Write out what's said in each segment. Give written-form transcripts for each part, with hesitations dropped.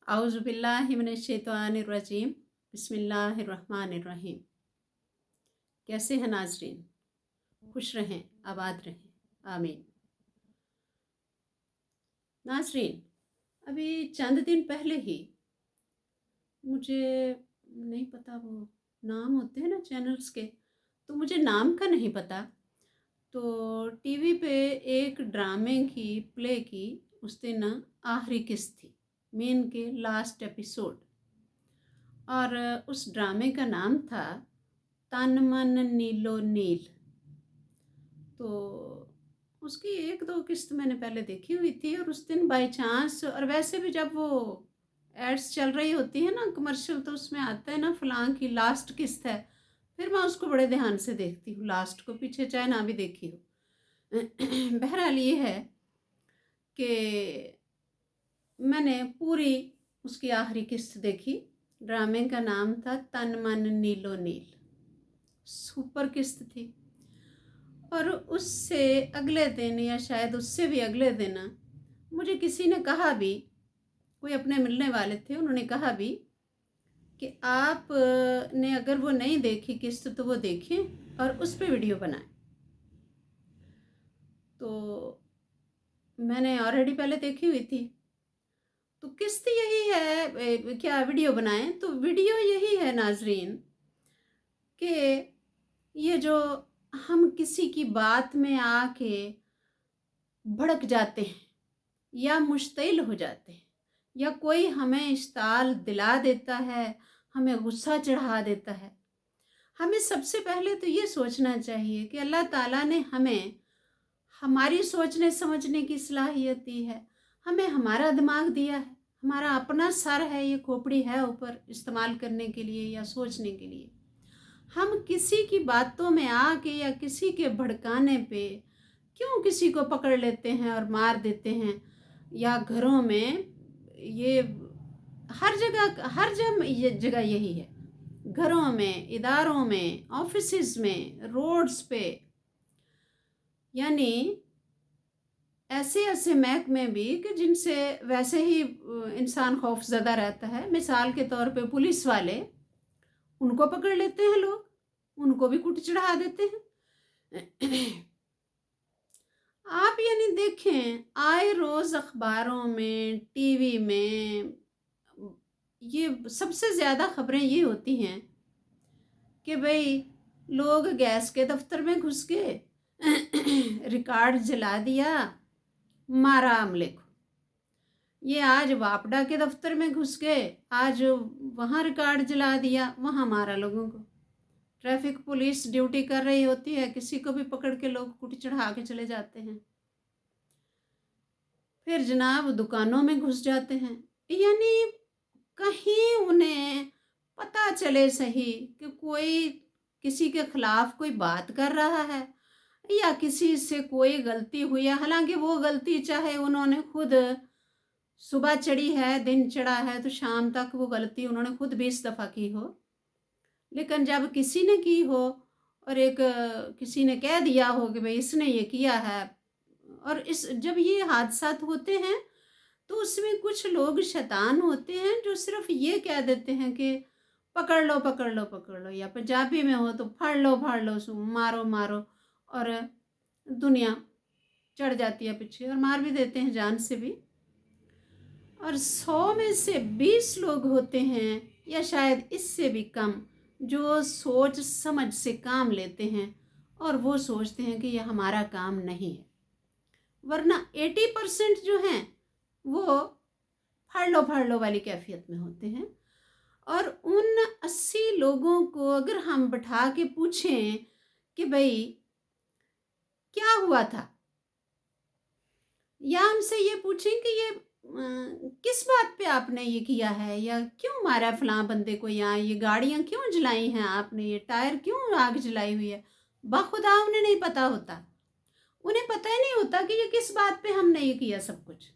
आउज़ुबिल्लाहिमिनश्शैतानिर्रजीम बिस्मिल्लाहिर्रहमानिर्रहीम। कैसे हैं नाज़रीन? खुश रहें, आबाद रहें, आमीन। नाज़रीन, अभी चंद दिन पहले ही मुझे नहीं पता, वो नाम होते हैं ना चैनल्स के, तो मुझे नाम का नहीं पता। तो टीवी पे एक ड्रामे की प्ले की उस दिन आखिरी किस्त थी, मेन के लास्ट एपिसोड, और उस ड्रामे का नाम था तन मन नीलो नील। तो उसकी एक दो किस्त मैंने पहले देखी हुई थी, और उस दिन बाय चांस, और वैसे भी जब वो एड्स चल रही होती है ना, कमर्शियल, तो उसमें आता है ना फलां की लास्ट किस्त है, फिर मैं उसको बड़े ध्यान से देखती हूँ, लास्ट को, पीछे चाहे ना भी देखी हो। बहरहाल ये है कि मैंने पूरी उसकी आखिरी किस्त देखी। ड्रामे का नाम था तन मन नीलो नील। सुपर किस्त थी। और उससे अगले दिन, या शायद उससे भी अगले दिन, मुझे किसी ने कहा भी, कोई अपने मिलने वाले थे, उन्होंने कहा भी कि आप ने अगर वो नहीं देखी किस्त तो वो देखें और उस पर वीडियो बनाएं। तो मैंने ऑलरेडी पहले देखी हुई थी। तो किस्त यही है, क्या वीडियो बनाएं, तो वीडियो यही है नाजरीन कि ये जो हम किसी की बात में आके भड़क जाते हैं, या मुश्तिल हो जाते हैं, या कोई हमें इश्ताल दिला देता है, हमें गुस्सा चढ़ा देता है, हमें सबसे पहले तो ये सोचना चाहिए कि अल्लाह ताला ने हमें हमारी सोचने समझने की सलाहियत दी है, हमें हमारा दिमाग दिया है, हमारा अपना सर है, ये खोपड़ी है ऊपर इस्तेमाल करने के लिए या सोचने के लिए। हम किसी की बातों में आके या किसी के भड़काने पे क्यों किसी को पकड़ लेते हैं और मार देते हैं, या घरों में, ये हर जगह ये जगह यही है, घरों में, इदारों में, ऑफिसेज में, रोड्स पे, यानी ऐसे ऐसे महकमे भी कि जिनसे वैसे ही इंसान खौफजदा रहता है। मिसाल के तौर पे पुलिस वाले, उनको पकड़ लेते हैं लोग, उनको भी कुट चढ़ा देते हैं। आप यानी देखें, आए रोज़ अखबारों में, टीवी में, ये सबसे ज़्यादा खबरें ये होती हैं कि भाई लोग गैस के दफ्तर में घुस गए, रिकॉर्ड जला दिया, मारा अमले को। ये आज वापडा के दफ्तर में घुस गए, आज वहाँ रिकॉर्ड जला दिया, वहाँ मारा लोगों को। ट्रैफिक पुलिस ड्यूटी कर रही होती है, किसी को भी पकड़ के लोग कुट चढ़ा के चले जाते हैं। फिर जनाब दुकानों में घुस जाते हैं, यानी कहीं उन्हें पता चले सही कि कोई किसी के खिलाफ कोई बात कर रहा है, या किसी से कोई गलती हुई है। हालांकि वो गलती चाहे उन्होंने खुद सुबह चढ़ी है, दिन चढ़ा है, तो शाम तक वो गलती उन्होंने खुद 20 दफ़ा की हो, लेकिन जब किसी ने की हो और एक किसी ने कह दिया हो कि भाई इसने ये किया है, और इस जब ये हादसात होते हैं तो उसमें कुछ लोग शैतान होते हैं जो सिर्फ ये कह देते हैं कि पकड़ लो पकड़ लो पकड़ लो, या पंजाबी में हो तो फाड़ लो मारो मारो, और दुनिया चढ़ जाती है पीछे और मार भी देते हैं जान से भी। और 100 में से 20 लोग होते हैं, या शायद इससे भी कम, जो सोच समझ से काम लेते हैं और वो सोचते हैं कि यह हमारा काम नहीं है। वरना 80% जो हैं वो फाड़ लो वाली कैफियत में होते हैं। और उन 80 लोगों को अगर हम बैठा के पूछें कि भाई क्या हुआ था, या हमसे ये पूछें कि ये किस बात पे आपने ये किया है, या क्यों मारा फलां बंदे को, यहाँ ये गाड़ियाँ क्यों जलाई हैं आपने, ये टायर क्यों आग जलाई हुई है, बाखुदा उन्हें नहीं पता होता। उन्हें पता ही नहीं होता कि ये किस बात पे हमने ये किया सब कुछ।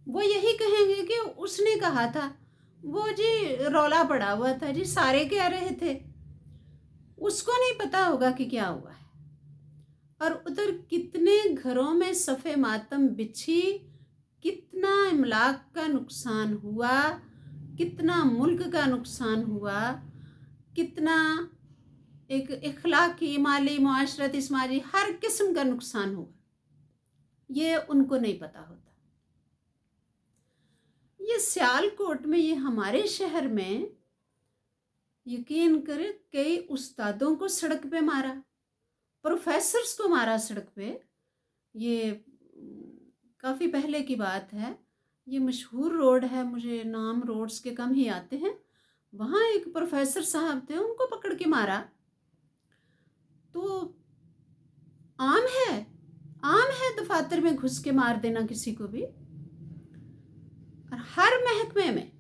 वो यही कहेंगे कि उसने कहा था, वो जी रौला पड़ा हुआ था जी, सारे कह रहे थे। उसको नहीं पता होगा कि क्या हुआ है। और उधर कितने घरों में सफ़े मातम बिछी, कितना इमलाक का नुकसान हुआ, कितना मुल्क का नुकसान हुआ, कितना एक इखलाकी, माली, मुआशरती, समाजी हर किस्म का नुकसान हुआ, ये उनको नहीं पता होता। ये सियालकोट में, ये हमारे शहर में, यकीन करें कई उस्तादों को सड़क पे मारा, प्रोफेसर्स को मारा सड़क पे। ये काफ़ी पहले की बात है। ये मशहूर रोड है, मुझे नाम रोड्स के कम ही आते हैं। वहाँ एक प्रोफेसर साहब थे, उनको पकड़ के मारा। तो आम है दफातर में घुस के मार देना किसी को भी। और हर महकमे में,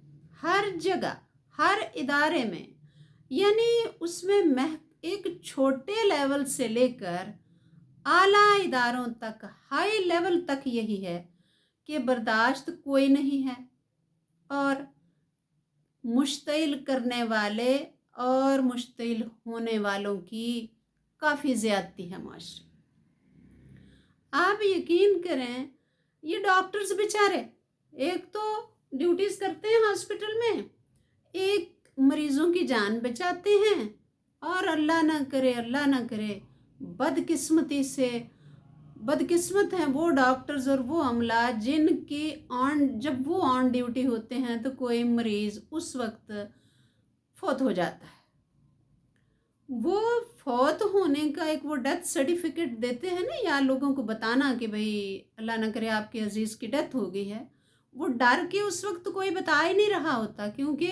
हर जगह, हर इदारे में, यानी उसमें एक छोटे लेवल से लेकर आला इदारों तक, हाई लेवल तक यही है कि बर्दाश्त कोई नहीं है। और मुश्तिल करने वाले और मुश्तिल होने वालों की काफ़ी ज़्यादती है माशरे। आप यकीन करें, ये डॉक्टर्स बेचारे एक तो ड्यूटीज़ करते हैं हॉस्पिटल में, एक मरीज़ों की जान बचाते हैं, और अल्लाह ना करे बदकिस्मती से बदकिस्मत हैं वो डॉक्टर्स और वो अमला जिनकी जब वो ऑन ड्यूटी होते हैं तो कोई मरीज़ उस वक्त फौत हो जाता है। वो फौत होने का एक वो डेथ सर्टिफिकेट देते हैं ना, या लोगों को बताना कि भाई अल्लाह ना करे आपके अजीज़ की डेथ हो गई है, वो डर के उस वक्त कोई बता ही नहीं रहा होता, क्योंकि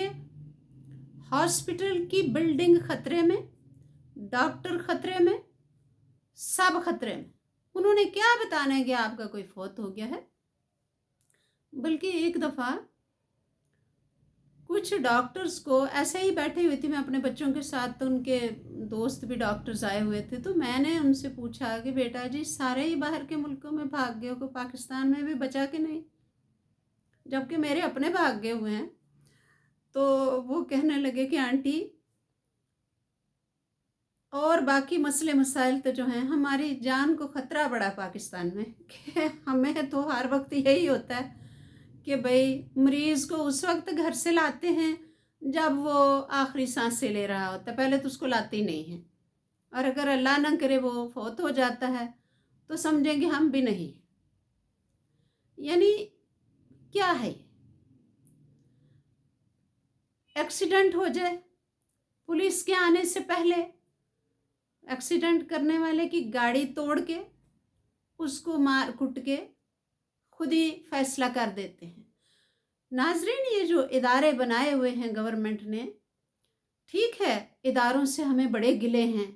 हॉस्पिटल की बिल्डिंग खतरे में, डॉक्टर खतरे में, सब खतरे में। उन्होंने क्या बताना है कि आपका कोई फौत हो गया है। बल्कि एक दफ़ा कुछ डॉक्टर्स को ऐसे ही बैठी हुई थी मैं अपने बच्चों के साथ, तो उनके दोस्त भी डॉक्टर्स आए हुए थे, तो मैंने उनसे पूछा कि बेटा जी सारे ही बाहर के मुल्कों में भाग गए हो, को पाकिस्तान में भी बचा कि नहीं, जबकि मेरे अपने भाग गए हुए हैं। तो वो कहने लगे कि आंटी और बाकी मसले मसाइल तो जो हैं, हमारी जान को ख़तरा बड़ा पाकिस्तान में, कि हमें तो हर वक्त यही होता है कि भाई मरीज़ को उस वक्त घर से लाते हैं जब वो आखिरी सांसें ले रहा होता है, पहले तो उसको लाते ही नहीं हैं। और अगर अल्लाह ना करे वो फौत हो जाता है तो समझेंगे हम भी नहीं। यानी क्या है, एक्सीडेंट हो जाए, पुलिस के आने से पहले एक्सीडेंट करने वाले की गाड़ी तोड़ के उसको मार कुट के खुद ही फैसला कर देते हैं। नाजरीन, ये जो इदारे बनाए हुए हैं गवर्नमेंट ने, ठीक है इदारों से हमें बड़े गिले हैं,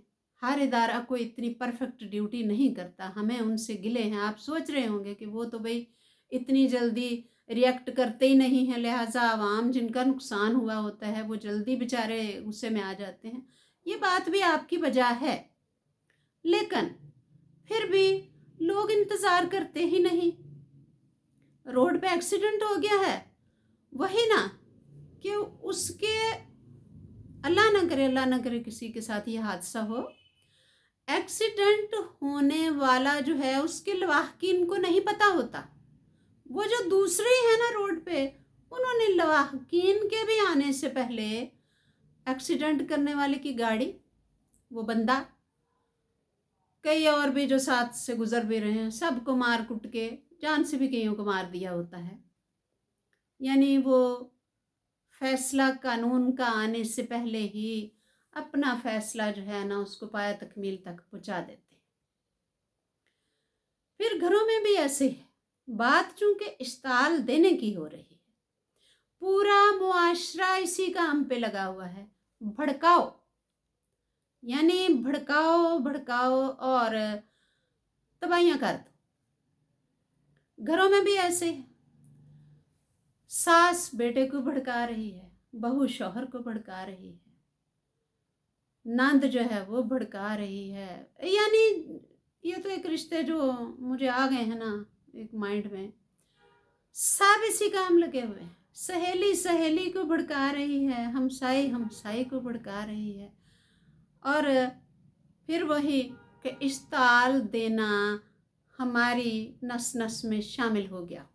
हर इदारा कोई इतनी परफेक्ट ड्यूटी नहीं करता, हमें उनसे गिले हैं। आप सोच रहे होंगे कि वो तो भाई इतनी जल्दी रिएक्ट करते ही नहीं हैं, लिहाजा आवाम जिनका नुकसान हुआ होता है वो जल्दी बेचारे गुस्से में आ जाते हैं। ये बात भी आपकी वजह है, लेकिन फिर भी लोग इंतज़ार करते ही नहीं। रोड पे एक्सीडेंट हो गया है, वही ना कि उसके अल्लाह ना करे किसी के साथ ये हादसा हो, एक्सीडेंट होने वाला जो है उसके लवाहकीन को नहीं पता होता। वो जो दूसरे हैं ना रोड पे, उन्होंने लवाहकीन के भी आने से पहले एक्सीडेंट करने वाले की गाड़ी, वो बंदा, कई और भी जो साथ से गुजर भी रहे हैं, सबको मार कुट के जान से भी कईयों को मार दिया होता है। यानी वो फैसला कानून का आने से पहले ही अपना फैसला जो है ना उसको पाया तकमील तक पहुंचा देते। फिर घरों में भी ऐसे है, बात चूंकि इश्ताल देने की हो रही है, पूरा मुआशरा इसी काम पे लगा हुआ है, भड़काओ, यानी भड़काओ भड़काओ और तबाहियां कर दो। घरों में भी ऐसे है, सास बेटे को भड़का रही है, बहू शौहर को भड़का रही है, नंद जो है वो भड़का रही है। यानी ये तो एक रिश्ते जो मुझे आ गए हैं ना एक माइंड में, सब इसी काम लगे हुए हैं। सहेली सहेली को भड़का रही है, हमसाई हमसाई को भड़का रही है, और फिर वही कि इश्ताल देना हमारी नस नस में शामिल हो गया।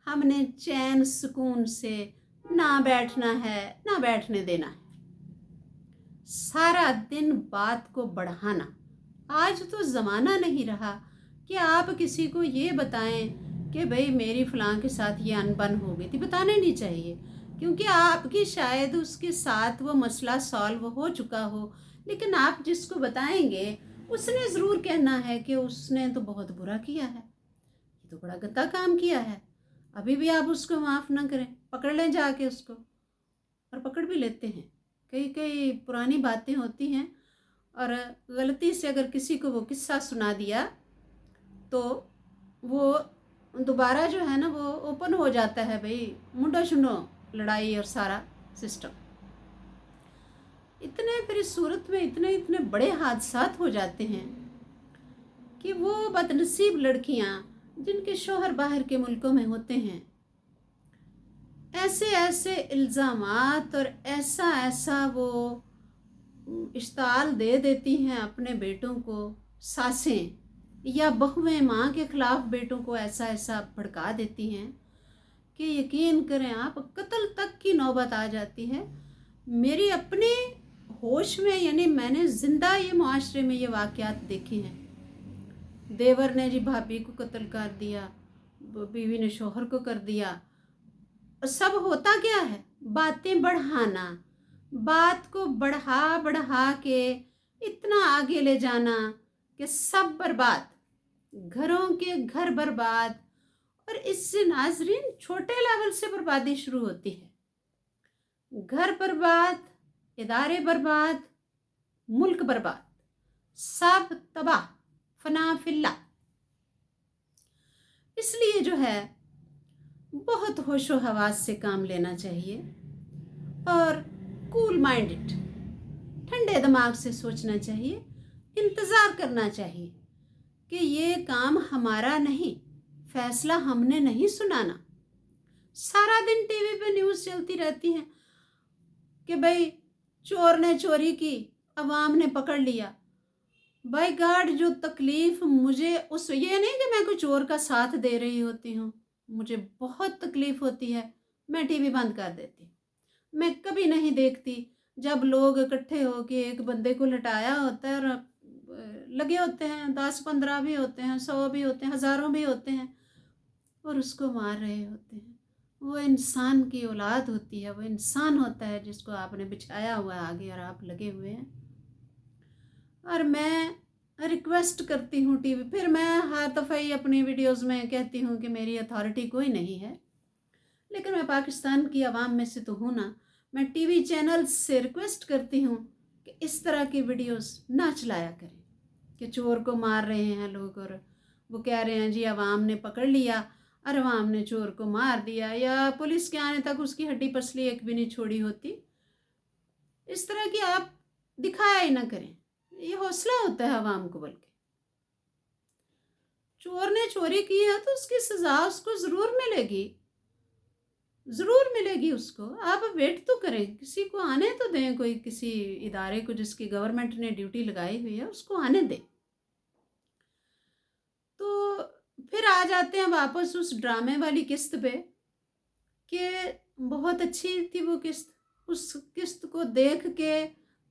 हमने चैन सुकून से ना बैठना है, ना बैठने देना है। सारा दिन बात को बढ़ाना। आज तो ज़माना नहीं रहा कि आप किसी को ये बताएं कि भाई मेरी फ़लाँ के साथ ये अनबन हो गई थी। बताने नहीं चाहिए, क्योंकि आपकी शायद उसके साथ वो मसला सॉल्व हो चुका हो, लेकिन आप जिसको बताएंगे उसने ज़रूर कहना है कि उसने तो बहुत बुरा किया है, ये तो बड़ा गंदा काम किया है। अभी भी आप उसको माफ़ ना करें, पकड़ लें जाके उसको, और पकड़ भी लेते हैं। कई कई पुरानी बातें होती हैं, और गलती से अगर किसी को वो किस्सा सुना दिया तो वो दोबारा जो है ना वो ओपन हो जाता है, भाई मुंडो शुंडो लड़ाई और सारा सिस्टम। इतने फिर इस सूरत में इतने इतने बड़े हादसात हो जाते हैं कि वो बदनसीब लड़कियां जिनके शौहर बाहर के मुल्कों में होते हैं, ऐसे ऐसे इल्ज़ामात और ऐसा ऐसा वो इश्ताल दे देती हैं अपने बेटों को। सासें या बहुएं माँ के ख़िलाफ़ बेटों को ऐसा ऐसा भड़का देती हैं कि यकीन करें आप, कत्ल तक की नौबत आ जाती है। मेरी अपने होश में, यानी मैंने ज़िंदा ये मुआशरे में ये वाक़यात देखे हैं। देवर ने जी भाभी को कत्ल कर दिया, बीवी ने शौहर को कर दिया। सब होता क्या है, बातें बढ़ाना, बात को बढ़ा बढ़ा के इतना आगे ले जाना कि सब बर्बाद, घरों के घर बर्बाद। और इससे नाजरीन छोटे लेवल से बर्बादी शुरू होती है। घर बर्बाद, इदारे बर्बाद, मुल्क बर्बाद, सब तबाह, फना फिल्ला। इसलिए जो है बहुत होशो हवास से काम लेना चाहिए और कूल माइंडेड, ठंडे दिमाग से सोचना चाहिए, इंतज़ार करना चाहिए कि ये काम हमारा नहीं, फैसला हमने नहीं सुनाना। सारा दिन टीवी पे न्यूज़ चलती रहती है कि भाई चोर ने चोरी की, अवाम ने पकड़ लिया। बाय गॉड, जो तकलीफ़ मुझे उस, ये नहीं कि मैं कोई चोर का साथ दे रही होती हूँ, मुझे बहुत तकलीफ़ होती है, मैं टीवी बंद कर देती हूँ। मैं कभी नहीं देखती जब लोग इकट्ठे होके एक बंदे को लटाया होता है और लगे होते हैं, 10-15 भी होते हैं, 100 भी होते हैं, हज़ारों भी होते हैं, और उसको मार रहे होते हैं। वो इंसान की औलाद होती है, वो इंसान होता है जिसको आपने बिछाया हुआ है आगे और आप लगे हुए हैं। और मैं रिक्वेस्ट करती हूँ टीवी, फिर मैं हर दफ़ा ही अपनी वीडियोज़ में कहती हूँ कि मेरी अथॉरिटी कोई नहीं है, लेकिन मैं पाकिस्तान की आवाम में से तो हूँ ना। मैं टीवी चैनल से रिक्वेस्ट करती हूँ कि इस तरह की वीडियोस ना चलाया करें कि चोर को मार रहे हैं लोग और वो कह रहे हैं जी अवाम ने पकड़ लिया और अवाम ने चोर को मार दिया, या पुलिस के आने तक उसकी हड्डी पसली एक भी नहीं छोड़ी होती। इस तरह की आप दिखाया ही ना करें, ये हौसला होता है अवाम को। बल्कि चोर ने चोरी की है तो उसकी सज़ा उसको ज़रूर मिलेगी, ज़रूर मिलेगी उसको। आप वेट तो करें, किसी को आने तो दें, कोई किसी इदारे को जिसकी गवर्नमेंट ने ड्यूटी लगाई हुई है उसको आने दें। तो फिर आ जाते हैं वापस उस ड्रामे वाली किस्त पे कि बहुत अच्छी थी वो किस्त। उस किस्त को देख के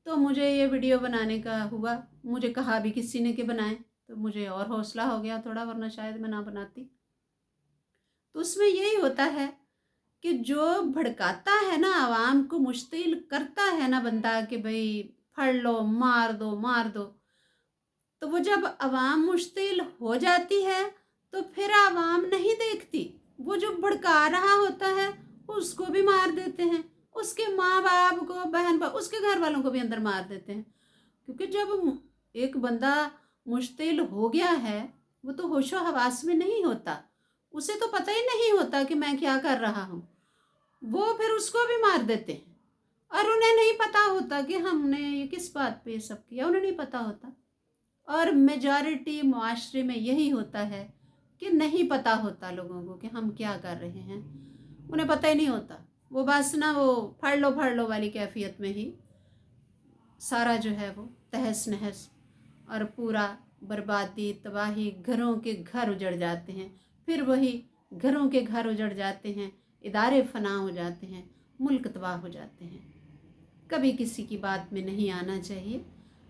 तो मुझे ये वीडियो बनाने का हुआ, मुझे कहा भी किसी ने कि बनाएं, तो मुझे और हौसला हो गया थोड़ा, वरना शायद मैं ना बनाती। तो उसमें यही होता है कि जो भड़काता है ना, आवाम को मुश्तिल करता है ना बंदा कि भाई फड़ लो, मार दो, मार दो, तो वो जब आवाम मुश्तिल हो जाती है तो फिर आवाम नहीं देखती, वो जो भड़का रहा होता है उसको भी मार देते हैं, उसके माँ बाप को, बहन बाप, उसके घर वालों को भी अंदर मार देते हैं। क्योंकि जब एक बंदा मुश्तिल हो गया है वो तो होशो हवास में नहीं होता, उसे तो पता ही नहीं होता कि मैं क्या कर रहा हूँ। वो फिर उसको भी मार देते हैं और उन्हें नहीं पता होता कि हमने ये किस बात पे ये सब किया, उन्हें नहीं पता होता। और मेजॉरिटी मुआशरे में यही होता है कि नहीं पता होता लोगों को कि हम क्या कर रहे हैं, उन्हें पता ही नहीं होता। वो बस ना वो फड़ लो वाली कैफियत में ही सारा जो है वो तहस नहस और पूरा बर्बादी, तबाही, घरों के घर उजड़ जाते हैं। फिर वही घरों के घर उजड़ जाते हैं, इदारे फना हो जाते हैं, मुल्क तबाह हो जाते हैं। कभी किसी की बात में नहीं आना चाहिए।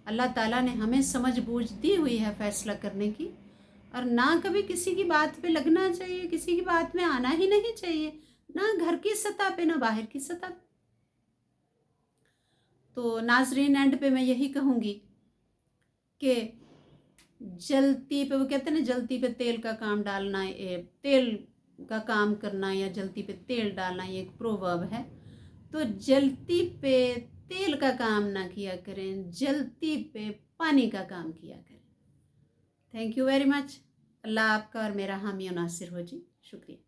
अल्लाह ताला ने हमें समझ बूझ दी हुई है फैसला करने की, और ना कभी किसी की बात पे लगना चाहिए, किसी की बात में आना ही नहीं चाहिए, ना घर की सतह पे ना बाहर की सतह पे। तो नाजरीन, एंड पे मैं यही कहूँगी कि जलती पे, वो कहते हैं ना, जलती पे तेल का काम डालना, तेल का काम करना या जलती पे तेल डालना, ये एक प्रोवर्ब है। तो जलती पे तेल का काम ना किया करें, जलती पे पानी का काम किया करें। Thank you very much. Allah आपका और मेरा हामी और नासिर हो जी। शुक्रिया।